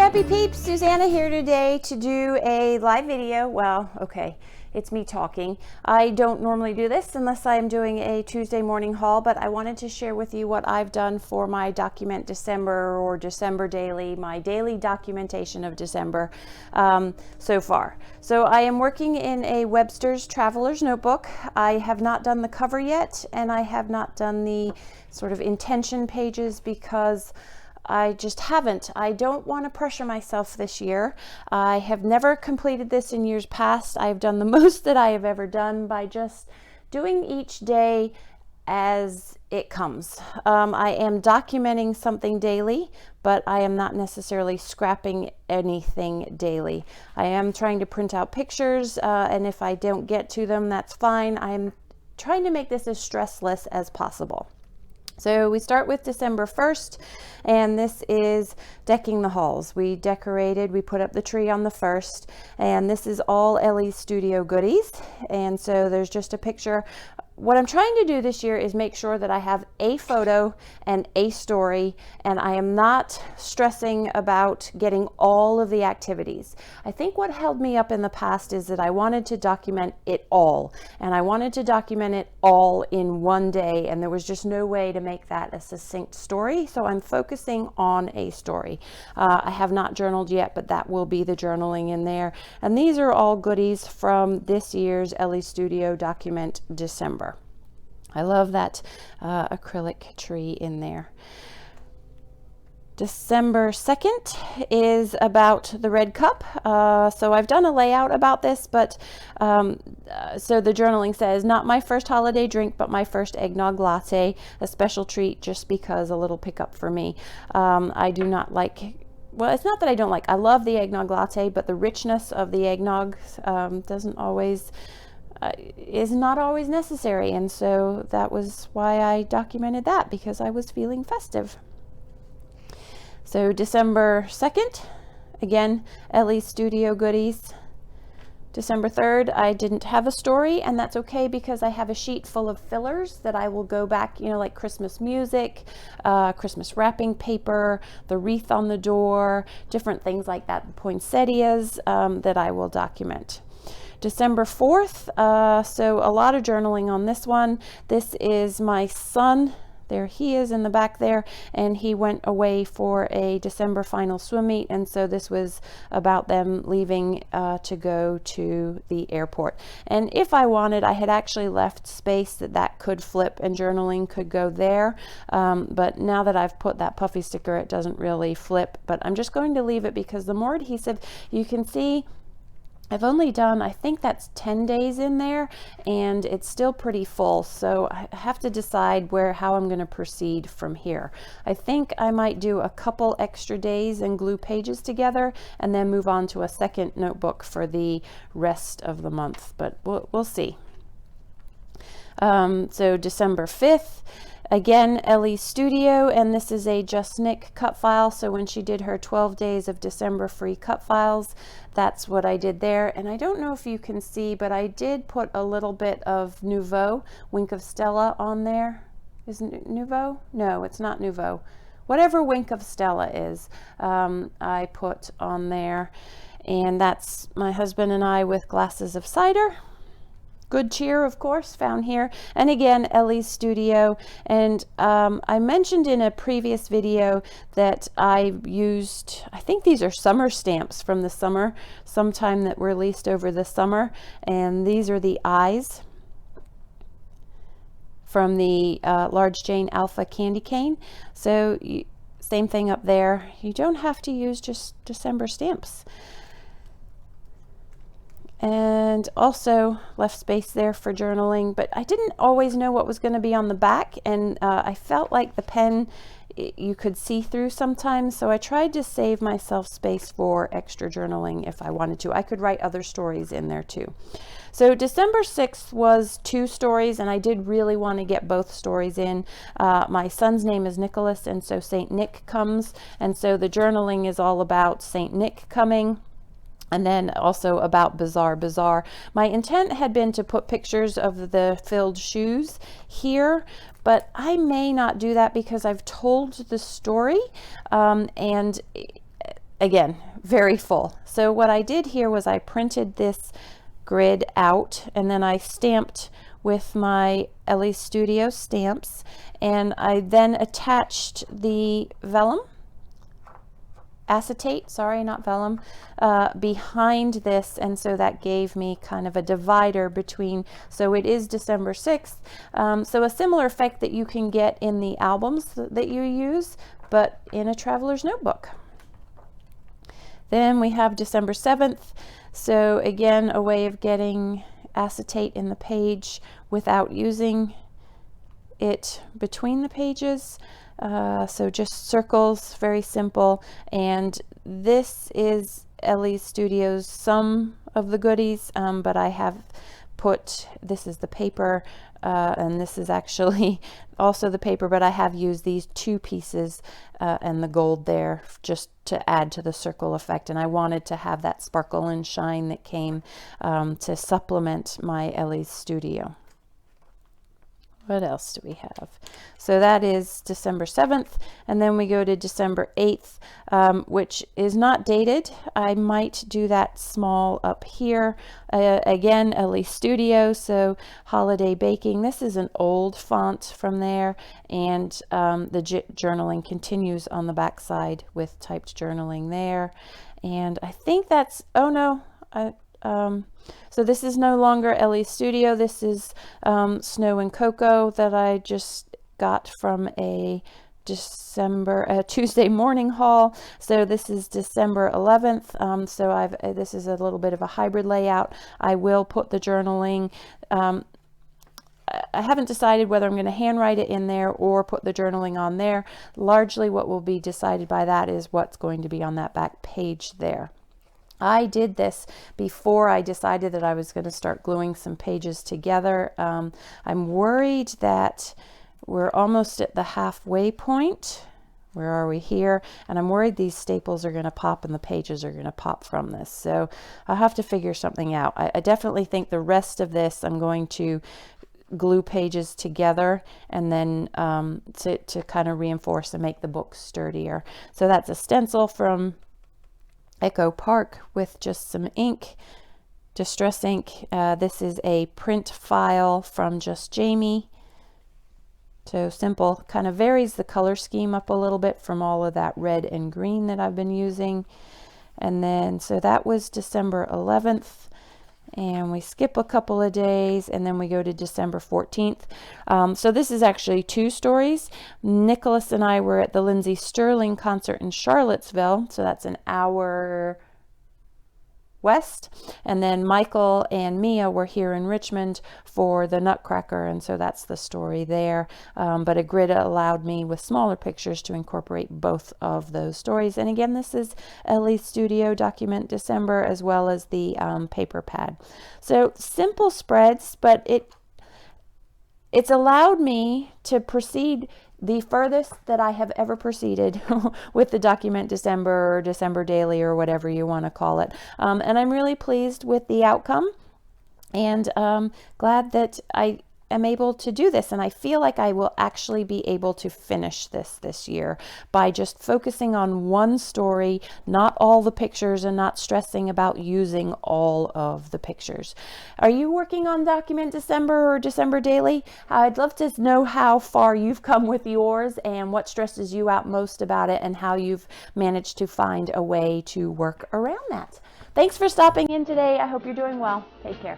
happy peeps, Suzanna here today to do a live video. Well, okay, it's me talking. I don't normally do this unless I'm doing a Tuesday morning haul, but I wanted to share with you what I've done for my Document December or December Daily, my daily documentation of December so far. So I am working in a Webster's Traveler's Notebook. I have not done the cover yet, and I have not done the sort of intention pages because I just haven't. I don't want to pressure myself this year. I have never completed this in years past. I've done the most that I have ever done by just doing each day as it comes. I am documenting something daily, but I am not necessarily scrapping anything daily. I am trying to print out pictures, and if I don't get to them, that's fine. I'm trying to make this as stressless as possible. So we start with December 1st, and this is decking the halls. We decorated, we put up the tree on the 1st, and this is all Ellie's studio goodies. And so there's just a picture. What I'm trying to do this year is make sure that I have a photo and a story, and I am not stressing about getting all of the activities. I think what held me up in the past is that I wanted to document it all, and I wanted to document it all in one day, and there was just no way to make that a succinct story, so I'm focusing on a story. I have not journaled yet, but that will be the journaling in there, and these are all goodies from this year's Ellie Studio Document December. I love that acrylic tree in there. December 2nd is about the red cup. So I've done a layout about this, but so the journaling says, not my first holiday drink, but my first eggnog latte, a special treat just because, a little pickup for me. I do not like, well, it's not that I don't like, I love the eggnog latte, but the richness of the eggnog doesn't always is not always necessary, and so that was why I documented that, because I was feeling festive. So December 2nd, again, Ellie's Studio Goodies. December 3rd, I didn't have a story, and that's okay because I have a sheet full of fillers that I will go back, you know, like Christmas music, Christmas wrapping paper, the wreath on the door, different things like that, poinsettias that I will document. December 4th, so a lot of journaling on this one. This is my son. There he is in the back there, and he went away for a December final swim meet, and so this was about them leaving to go to the airport. And if I wanted, I had actually left space that could flip and journaling could go there, but now that I've put that puffy sticker, it doesn't really flip, but I'm just going to leave it because the more adhesive, you can see I've only done, I think that's 10 days in there, and it's still pretty full, so I have to decide how I'm going to proceed from here. I think I might do a couple extra days and glue pages together and then move on to a second notebook for the rest of the month, but we'll see. So December 5th, again, Ellie's Studio, and this is a Just Nick cut file. So when she did her 12 days of December free cut files, that's what I did there. And I don't know if you can see, but I did put a little bit of Nouveau, Wink of Stella on there. Is it Nouveau? No, it's not Nouveau. Whatever Wink of Stella is, I put on there. And that's my husband and I with glasses of cider. Good cheer, of course, found here. And again, Ellie's Studio. And I mentioned in a previous video that I used, I think these are summer stamps from the summer, sometime that were released over the summer. And these are the eyes from the Large Jane Alpha Candy Cane. So same thing up there. You don't have to use just December stamps. And also left space there for journaling, but I didn't always know what was going to be on the back, and I felt like the pen you could see through sometimes, so I tried to save myself space for extra journaling if I wanted to. I could write other stories in there too. So December 6th was 2 stories, and I did really want to get both stories in. My son's name is Nicholas, and so Saint Nick comes, and so the journaling is all about Saint Nick coming. And then also about Bizarre Bazaar. My intent had been to put pictures of the filled shoes here, but I may not do that because I've told the story, and again, very full. So what I did here was I printed this grid out, and then I stamped with my Elle Studio stamps, and I then attached the vellum, acetate, sorry, not vellum, behind this, and so that gave me kind of a divider between, so it is December 6th. So a similar effect that you can get in the albums that you use, but in a traveler's notebook. Then we have December 7th. So again, a way of getting acetate in the page without using it between the pages. So just circles, very simple. And this is Elle Studio's some of the goodies, but I have put, this is the paper, and this is actually also the paper, but I have used these two pieces and the gold there just to add to the circle effect, and I wanted to have that sparkle and shine that came to supplement my Elle Studio. What else do we have? So that is December 7th, and then we go to December 8th, which is not dated. I might do that small up here. Again, Elle Studio, so holiday baking. This is an old font from there, and the journaling continues on the back side with typed journaling there. And I think that's, oh no, so this is no longer Elle Studio. This is Snow and Cocoa that I just got from a Tuesday morning haul. So this is December 11th. So this is a little bit of a hybrid layout. I will put the journaling. I haven't decided whether I'm going to handwrite it in there or put the journaling on there. Largely what will be decided by that is what's going to be on that back page there. I did this before I decided that I was going to start gluing some pages together. I'm worried that we're almost at the halfway point. Where are we here? And I'm worried these staples are going to pop and the pages are going to pop from this. So I'll have to figure something out. I definitely think the rest of this I'm going to glue pages together and then to kind of reinforce and make the book sturdier. So that's a stencil from Echo Park with just some ink, distress ink. This is a print file from Just Jamie. So simple, kind of varies the color scheme up a little bit from all of that red and green that I've been using. And then, so that was December 11th. And we skip a couple of days and then we go to December 14th. So this is actually two stories. Nicholas and I were at the Lindsey Sterling concert in Charlottesville. So that's an hour west. And then Michael and Mia were here in Richmond for the Nutcracker. And so that's the story there. But a grid allowed me with smaller pictures to incorporate both of those stories. And again, this is Elle Studio Document December as well as the paper pad. So simple spreads, but it's allowed me to proceed the furthest that I have ever proceeded with the Document December or December Daily or whatever you want to call it. And I'm really pleased with the outcome and glad that I am able to do this, and I feel like I will actually be able to finish this year by just focusing on one story, not all the pictures, and not stressing about using all of the pictures. Are you working on Document December or December Daily? I'd love to know how far you've come with yours and what stresses you out most about it and how you've managed to find a way to work around that. Thanks for stopping in today. I hope you're doing well. Take care.